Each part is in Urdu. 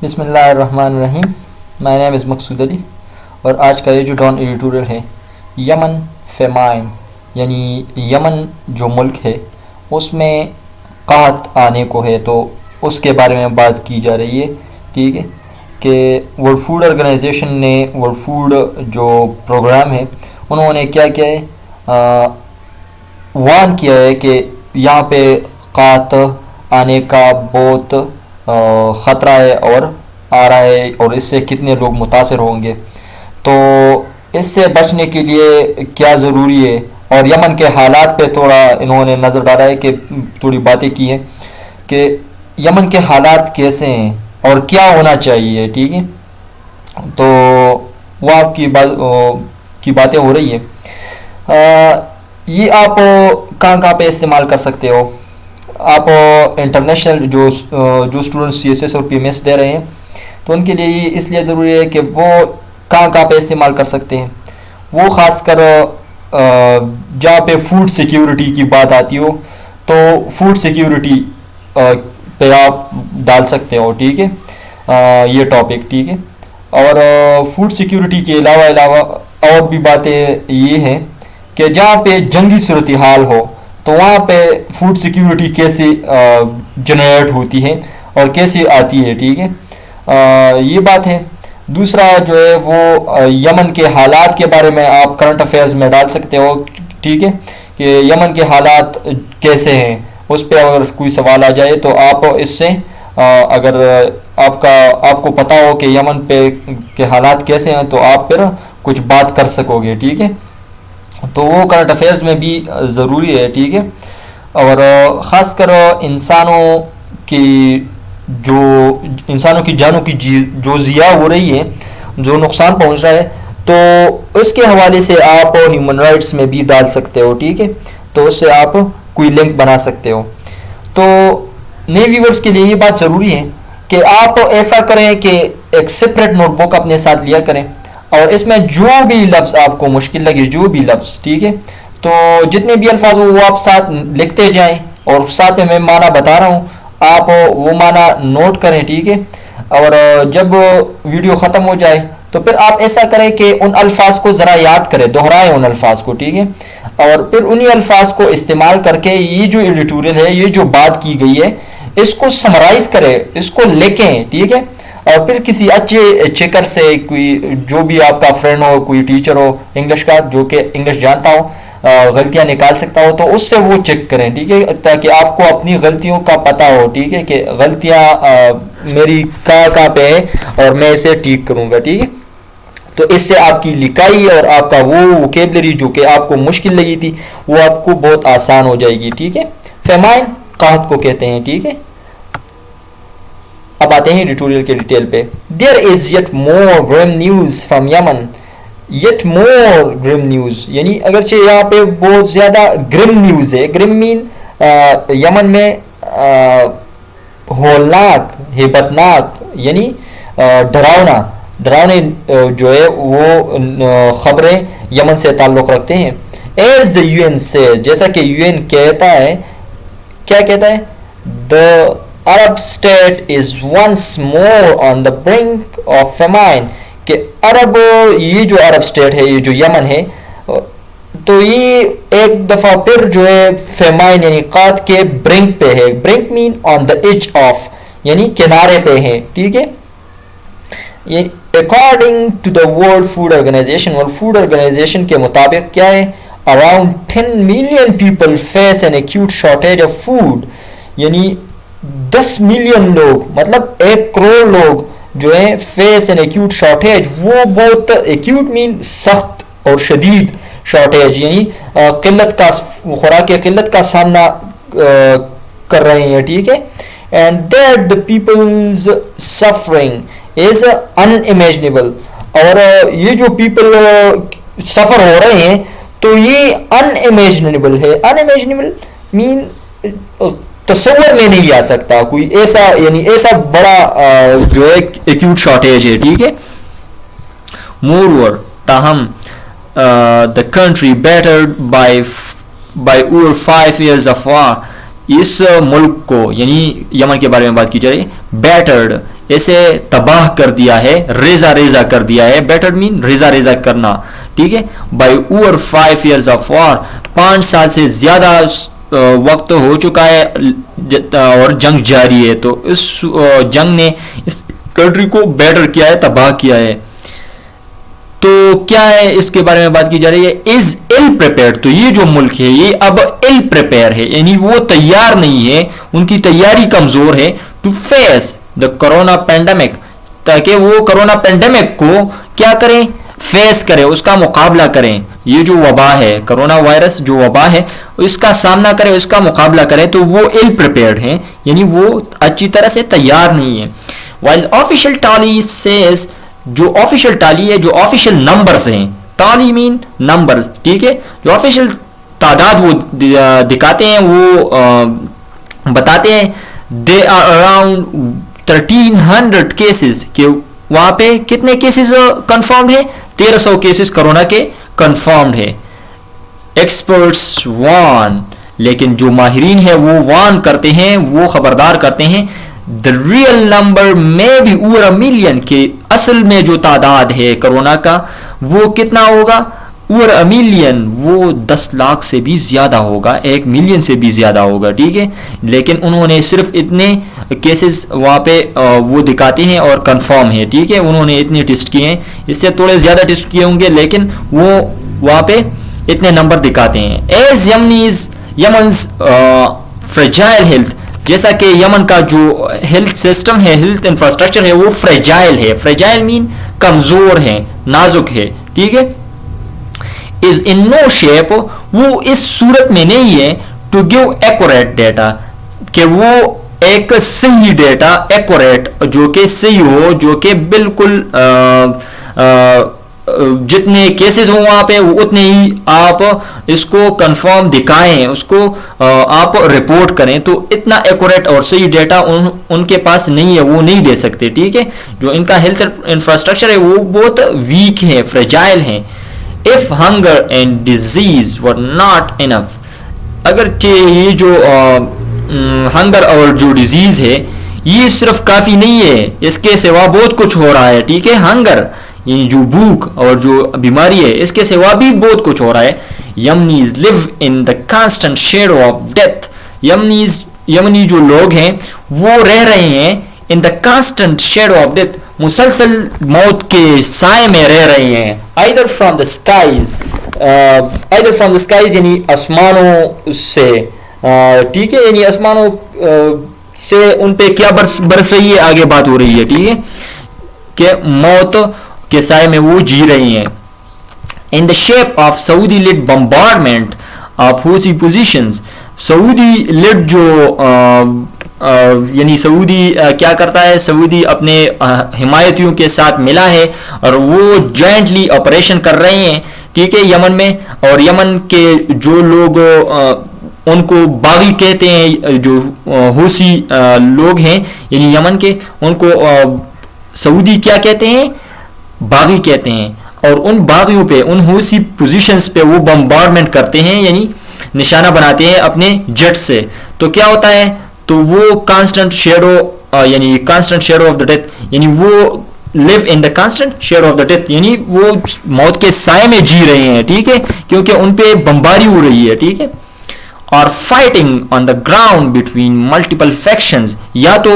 بسم اللہ الرحمن الرحیم. مائی نیم از مقصود علی اور آج کا یہ جو ڈان ایڈیٹوریل ہے یمن فیمائن یعنی یمن جو ملک ہے اس میں قحط آنے کو ہے تو اس کے بارے میں بات کی جا رہی ہے. ٹھیک ہے کہ ورلڈ فوڈ آرگنائزیشن نے ورلڈ فوڈ جو پروگرام ہے انہوں نے کیا کیا ہے وارن کیا ہے کہ یہاں پہ قحط آنے کا بہت خطرہ ہے اور آ رہا ہے اور اس سے کتنے لوگ متاثر ہوں گے. تو اس سے بچنے کے لیے کیا ضروری ہے اور یمن کے حالات پہ تھوڑا انہوں نے نظر ڈالا ہے کہ تھوڑی باتیں کی ہیں کہ یمن کے حالات کیسے ہیں اور کیا ہونا چاہیے. ٹھیک ہے تو وہ آپ کی باتیں ہو رہی ہیں. یہ آپ کہاں پہ استعمال کر سکتے ہو. آپ انٹرنیشنل جو اسٹوڈنٹس سی ایس ایس اور پی ایم ایس دے رہے ہیں تو ان کے لیے یہ اس لیے ضروری ہے کہ وہ کہاں پہ استعمال کر سکتے ہیں. وہ خاص کر جہاں پہ فوڈ سیکیورٹی کی بات آتی ہو تو فوڈ سیکیورٹی پہ آپ ڈال سکتے ہو. ٹھیک ہے یہ ٹاپک. ٹھیک ہے اور فوڈ سیکیورٹی کے علاوہ اور بھی باتیں یہ ہیں کہ جہاں پہ جنگی صورتحال ہو تو وہاں پہ فوڈ سیکیورٹی کیسے جنریٹ ہوتی ہے اور کیسے آتی ہے. ٹھیک ہے یہ بات ہے. دوسرا جو ہے وہ یمن کے حالات کے بارے میں آپ کرنٹ افیئرز میں ڈال سکتے ہو. ٹھیک ہے کہ یمن کے حالات کیسے ہیں اس پہ اگر کوئی سوال آ جائے تو آپ اس سے اگر آپ کو پتہ ہو کہ یمن پہ کے حالات کیسے ہیں تو آپ پھر کچھ بات کر سکو گے. ٹھیک ہے تو وہ کرنٹ افیئرز میں بھی ضروری ہے. ٹھیک ہے اور خاص کر انسانوں کی جانوں کی جو ضیاع ہو رہی ہے جو نقصان پہنچ رہا ہے تو اس کے حوالے سے آپ ہیومن رائٹس میں بھی ڈال سکتے ہو. ٹھیک ہے تو اس سے آپ کوئی لنک بنا سکتے ہو. تو نئے ویورز کے لیے یہ بات ضروری ہے کہ آپ ایسا کریں کہ ایک سپریٹ نوٹ بک اپنے ساتھ لیا کریں اور اس میں جو بھی لفظ آپ کو مشکل لگے جو بھی لفظ ٹھیک ہے تو جتنے بھی الفاظ ہو وہ آپ ساتھ لکھتے جائیں اور ساتھ میں معنی بتا رہا ہوں آپ وہ معنی نوٹ کریں. ٹھیک ہے اور جب ویڈیو ختم ہو جائے تو پھر آپ ایسا کریں کہ ان الفاظ کو ذرا یاد کریں دہرائیں ان الفاظ کو. ٹھیک ہے اور پھر انہی الفاظ کو استعمال کر کے یہ جو ایڈیٹوریل ہے یہ جو بات کی گئی ہے اس کو سمرائز کریں اس کو لکھیں. ٹھیک ہے اور پھر کسی اچھے چیکر سے کوئی جو بھی آپ کا فرینڈ ہو کوئی ٹیچر ہو انگلش کا جو کہ انگلش جانتا ہو غلطیاں نکال سکتا ہو تو اس سے وہ چیک کریں. ٹھیک ہے تاکہ آپ کو اپنی غلطیوں کا پتہ ہو. ٹھیک ہے کہ غلطیاں میری کہاں پہ ہے اور میں اسے ٹھیک کروں گا. ٹھیک ہے تو اس سے آپ کی لکھائی اور آپ کا وہ ووکیبلری جو کہ آپ کو مشکل لگی تھی وہ آپ کو بہت آسان ہو جائے گی. ٹھیک ہے فیمائن قحط کو کہتے ہیں. ٹھیک ہے اب آتے ہیں ایڈیٹوریل کے ڈیٹیل پہ. دیر از یٹ مور گرم نیوز فرام یمن. یٹ مور گرم نیوز یعنی اگرچہ یہاں پہ بہت زیادہ گرم نیوز ہے. گرم مین یمن میں ہولناک ہیبتناک یعنی ڈراؤنے جو ہے وہ خبریں یمن سے تعلق رکھتے ہیں. ایز دا یو این سے جیسا کہ یو این کہتا ہے کیا کہتا ہے دا Arab state is once more on the brink of famine کہ یہ جو عرب اسٹیٹ ہے یہ جو یمن ہے تو یہ ایک دفعہ پھر جو ہے فیمائن یعنی قحط کے برنک پہ ہے. برنک مین آن دا ایج آف یعنی کنارے پہ ہے. ٹھیک ہے according to the world food organisation کے مطابق کیا ہے around 10 million people face an acute shortage of food یعنی 10 ملین لوگ مطلب 1 کروڑ لوگ جو ہیں فیس این ایکیوٹ شارٹیج. وہ بہت ایکیوٹ مین سخت اور شدید شارٹیج یعنی خوراک کی قلت کا سامنا کر رہے ہیں. ٹھیک ہے and that the people's suffering is unimaginable اور یہ جو پیپل سفر ہو رہے ہیں تو یہ unimaginable ہے. unimaginable مین تصور میں نہیں آ سکتا کوئی ایسا بڑا جو ہے ایکیوٹ شارٹیج ہے. ٹھیک ہے moreover تاہم the country battered by over 5 years of war اس ملک کو یعنی یمن کے بارے میں بات کی جائے بیٹرڈ اسے تباہ کر دیا ہے, ریزہ ریزہ کر دیا ہے. بیٹرڈ مین ریزہ ریزہ کرنا, ٹھیک ہے. By over 5 years of war, 5 سال سے زیادہ وقت ہو چکا ہے اور جنگ جاری ہے. تو اس جنگ نے اس کنٹری کو بیٹر کیا ہے, تباہ کیا ہے. تو کیا ہے اس کے بارے میں بات کی جا رہی ہے, از ill prepared. تو یہ جو ملک ہے یہ اب ill prepare ہے, یعنی وہ تیار نہیں ہے, ان کی تیاری کمزور ہے, to face the corona pandemic, تاکہ وہ کرونا پینڈیمک کو کیا کریں, فیس کرے, اس کا مقابلہ کریں. یہ جو وبا ہے, کرونا وائرس جو وبا ہے, اس کا سامنا کرے, اس کا مقابلہ کریں. تو وہ ill prepared ہیں, یعنی وہ اچھی طرح سے تیار نہیں ہے. while official tally says, جو آفیشیل ٹالی ہے, جو آفیشیل نمبرز ہیں, ٹالی مین نمبرز, ٹھیک ہے, جو آفیشیل تعداد وہ دکھاتے ہیں, وہ بتاتے ہیں, دے آر اراؤنڈ 1300 کیسز, کہ وہاں پہ کتنے کیسز کنفرمڈ ہے, 1300 کیسز کرونا کے کنفرمڈ ہے. ایکسپرٹس وان, لیکن جو ماہرین ہیں وہ وان کرتے ہیں, وہ خبردار کرتے ہیں, the real number may be over a million, کہ اصل میں جو تعداد ہے کرونا کا وہ کتنا ہوگا, over a million, وہ 10 لاکھ سے بھی زیادہ ہوگا, 1 ملین سے بھی زیادہ ہوگا, ٹھیک ہے. لیکن انہوں نے صرف اتنے کیسز وہاں پہ وہ دکھاتے ہیں اور کنفرم ہے, ٹھیک ہے. انہوں نے اتنے ٹیسٹ کیے ہیں, اس سے تھوڑے زیادہ ٹیسٹ کیے ہوں گے, لیکن وہ وہاں پہ اتنے نمبر دکھاتے ہیں. ایز یمنز فریجائل ہیلتھ, جیسا کہ یمن کا جو ہیلتھ سسٹم ہے, ہیلتھ انفراسٹرکچر ہے, وہ فریجائل ہے. فریجائل مین کمزور ہے, نازک ہے, ٹھیک ہے. از ان نو شیپ, وہ اس صورت میں نہیں ہے, ٹو گیو ایکوریٹ ڈیٹا, کہ وہ ایک صحیح ڈیٹا, ایکوریٹ جو کہ صحیح ہو, جو کہ بالکل جتنے کیسز ہوں وہاں پہ اتنے ہی آپ اس کو کنفرم دکھائیں, اس کو آپ رپورٹ کریں. تو اتنا ایکوریٹ اور صحیح ڈیٹا ان کے پاس نہیں ہے, وہ نہیں دے سکتے, ٹھیک ہے. جو ان کا ہیلتھ انفراسٹرکچر ہے وہ بہت ویک ہے, فریجائل ہیں. if hunger and disease were not enough, اگرچہ یہ جو ہنگر اور جو ڈیزیز ہے یہ صرف کافی نہیں ہے, اس کے سوا بہت کچھ ہو رہا ہے, ٹھیک ہے. ہنگر یعنی جو بھوک اور جو بیماری ہے, اس کے سوا بھی بہت کچھ ہو رہا ہے. Yemenis live in the constant shadow of death, یمنی جو لوگ ہیں وہ رہ رہے ہیں in the constant shadow of death, مسلسل موت کے سائے میں رہ رہے ہیں. either from the skies یعنی آسمانوں سے, ٹھیک ہے, یعنی آسمانوں سے ان پہ کیا برس رہی ہے, آگے بات ہو رہی ہے, ٹھیک ہے, کہ موت کے سائے میں وہ جی رہی ہیں. in the shape of Saudi led bombardment of Houthi positions, Saudi led جو یعنی سعودی کیا کرتا ہے, سعودی اپنے حمایتیوں کے ساتھ ملا ہے اور وہ جوائنٹلی آپریشن کر رہے ہیں, ٹھیک ہے, یمن میں. اور یمن کے جو لوگ ان کو باغی کہتے ہیں, جو حوثی لوگ ہیں یعنی یمن کے, ان کو سعودی کیا کہتے ہیں, باغی کہتے ہیں. اور ان باغیوں پہ, ان حوثی پوزیشنز پہ وہ بمبارڈمنٹ کرتے ہیں, یعنی نشانہ بناتے ہیں اپنے جیٹ سے. تو کیا ہوتا ہے, تو وہ کانسٹنٹ شیڈو یعنی constant shadow of the death, یعنی وہ live in the constant shadow of the death, یعنی وہ موت کے سائے میں جی رہے ہیں, ٹھیک ہے, کیونکہ ان پہ بمباری ہو رہی ہے, ٹھیک ہے. اور fighting on the ground between multiple factions, یا تو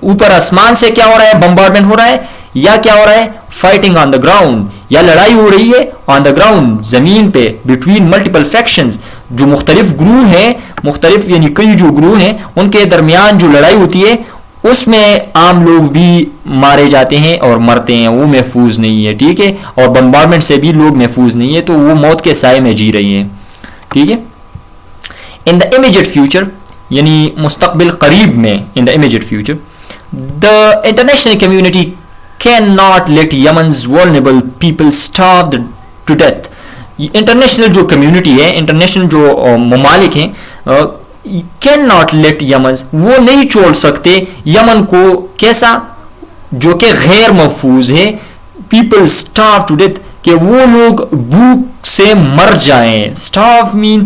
اوپر آسمان سے کیا ہو رہا ہے, بمبارڈمنٹ ہو رہا ہے, یا کیا ہو رہا ہے, فائٹنگ آن دا گراؤنڈ, یا لڑائی ہو رہی ہے آن دا گراؤنڈ, زمین پہ, بٹوین ملٹیپل فیکشنز, جو مختلف گروہ ہیں, مختلف یعنی کئی جو گروہ ہیں ان کے درمیان جو لڑائی ہوتی ہے اس میں عام لوگ بھی مارے جاتے ہیں اور مرتے ہیں, وہ محفوظ نہیں ہے, ٹھیک ہے. اور بمبارڈمنٹ سے بھی لوگ محفوظ نہیں ہے, تو وہ موت کے سائے میں جی رہی ہیں, ٹھیک ہے. ان دا امیجیٹ فیوچر, یعنی مستقبل قریب میں, in the immediate future, the international community cannot let Yemen's vulnerable people starve to death. International جو کمیونٹی ہے, انٹرنیشنل جو ممالک ہیں, cannot let Yemen's, وہ نہیں چھوڑ سکتے یمن کو, کیسا, جو کہ غیر محفوظ ہے, people starve to death, کہ وہ لوگ بھوک سے مر جائیں. starve mean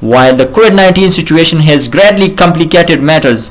While the COVID-19 situation has greatly complicated matters,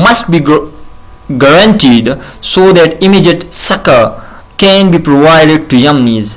must be guaranteed so that immediate succor can be provided to Yemenis.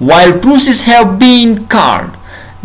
While truces have been called,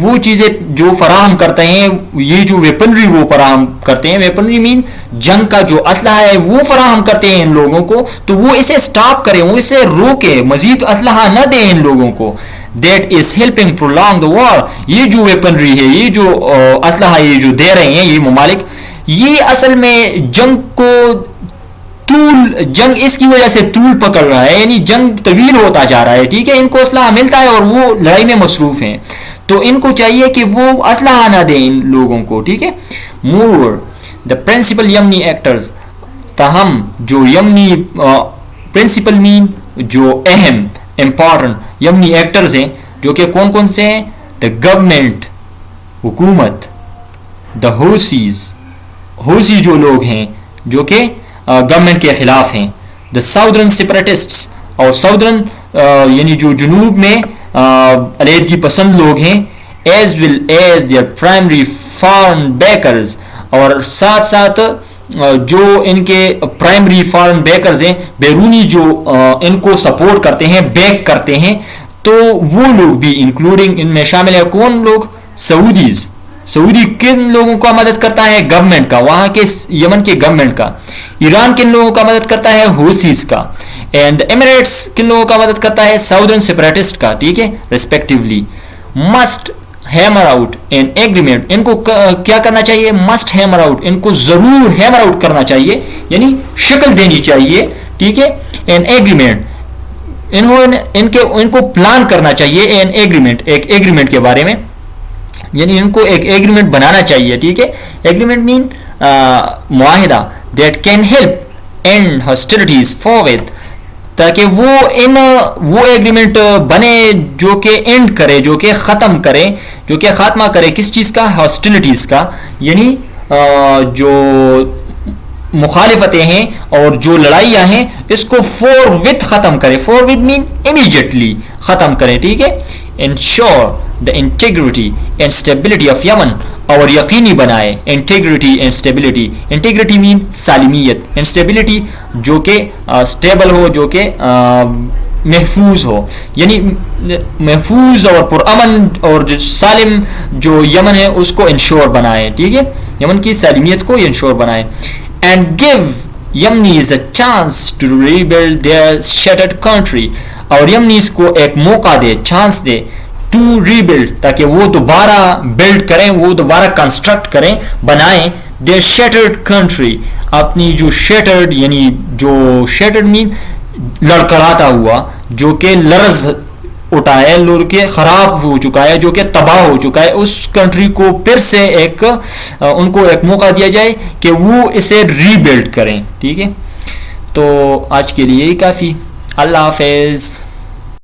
وہ چیزیں جو فراہم کرتے ہیں, یہ جو ویپنری وہ فراہم کرتے ہیں, ویپنری مین جنگ کا جو اسلحہ ہے وہ فراہم کرتے ہیں ان لوگوں کو, تو وہ اسے سٹاپ کریں, وہ اسے روکے, مزید اسلحہ نہ دیں ان لوگوں کو. دیٹ از ہیلپنگ پرولانگ دا وار. یہ جو ویپنری ہے, یہ جو اسلحہ یہ جو دے رہے ہیں یہ ممالک, یہ اصل میں جنگ کو جنگ اس کی وجہ سے طول پکڑ رہا ہے, یعنی جنگ طویل ہوتا جا رہا ہے. ٹھیک ہے, ان کو اسلحہ ملتا ہے اور وہ لڑائی میں مصروف ہیں, تو ان کو چاہیے کہ وہ اسلحہ نہ دیں ان لوگوں کو. ٹھیک ہے. مور دا پرنسپل یمنی ایکٹرز, تاہم جو یمنی پرنسپل مین جو اہم امپورٹنٹ یمنی ایکٹرز ہیں, جو کہ کون کون سے ہیں؟ دا گورنمنٹ, حکومت, دا ہوسیز, ہوسی جو لوگ ہیں جو کہ گورنمنٹ کے خلاف ہیں, دا ساؤدرن سپریٹسٹس, اور ساؤدرن یعنی جو جنوب میں علیحدگی پسند لوگ ہیں, as well as their primary foreign backers, اور ساتھ ساتھ جو ان کے پرائمری فارن بیکرز ہیں, بیرونی جو ان کو سپورٹ کرتے ہیں, بیک کرتے ہیں, تو وہ لوگ بھی انکلوڈنگ ان میں شامل ہے. کون لوگ؟ سعودیز. سعودی کن لوگوں کا مدد کرتا ہے؟ گورنمنٹ کا, وہاں کے یمن کے گورنمنٹ کا. ایران کن لوگوں کا مدد کرتا ہے؟ ہوسیز کا. اینڈ ایمریٹس کن لوگوں کا مدد کرتا ہے؟ ساؤدرن سپریٹسٹ کا. ٹھیک ہے, respectively. Must hammer out an agreement, ان کو کیا کرنا چاہیے؟ مسٹ ہیمر آؤٹ, ان کو ضرور ہیمر آؤٹ کرنا چاہیے, یعنی شکل دینی چاہیے. ٹھیک ہے, این ایگریمنٹ, ان کو پلان کرنا چاہیے این ایگریمنٹ, ایک ایگریمنٹ کے بارے میں, یعنی ان کو ایک ایگریمنٹ بنانا چاہیے. ٹھیک ہے, ایگریمنٹ مین معاہدہ, that can help and hostilities forward, تاکہ وہ ایگریمنٹ بنے جو کہ اینڈ کرے, جو کہ ختم کرے, جو کہ خاتمہ کرے کس چیز کا؟ ہاسٹیلٹیز کا, یعنی جو مخالفتیں ہیں اور جو لڑائیاں ہیں اس کو فور وتھ ختم کرے. فور وتھ مین امیجیٹلی ختم کرے. ٹھیک ہے. Ensure the integrity and stability of Yemen, اور یقینی بنائے انٹیگریٹی اینڈ اسٹیبلٹی. انٹیگریٹی مین سالمیت, اینڈ اسٹیبلٹی جو کہ اسٹیبل ہو, جو کہ محفوظ ہو, یعنی محفوظ اور پرامن اور سالم جو یمن ہے اس کو انشور بنائے. ٹھیک ہے, یمن کی سالمیت کو انشور بنائے. And give Yemenis a chance to rebuild their shattered country, اور یمنیز کو ایک موقع دے, چانس دے, ٹو ریبلڈ, تاکہ وہ دوبارہ بلڈ کریں, وہ دوبارہ کنسٹرکٹ کریں, بنائیں دیئر شیٹرڈ کنٹری, اپنی جو شیٹرڈ, یعنی جو شیٹرڈ مین لڑکڑاتا ہوا, جو کہ لرز اٹھا ہے, لڑ کے خراب ہو چکا ہے, جو کہ تباہ ہو چکا ہے, اس کنٹری کو پھر سے ان کو ایک موقع دیا جائے کہ وہ اسے ری بلڈ کریں. ٹھیک ہے, تو آج کے لیے ہی کافی. اللہ حافظ.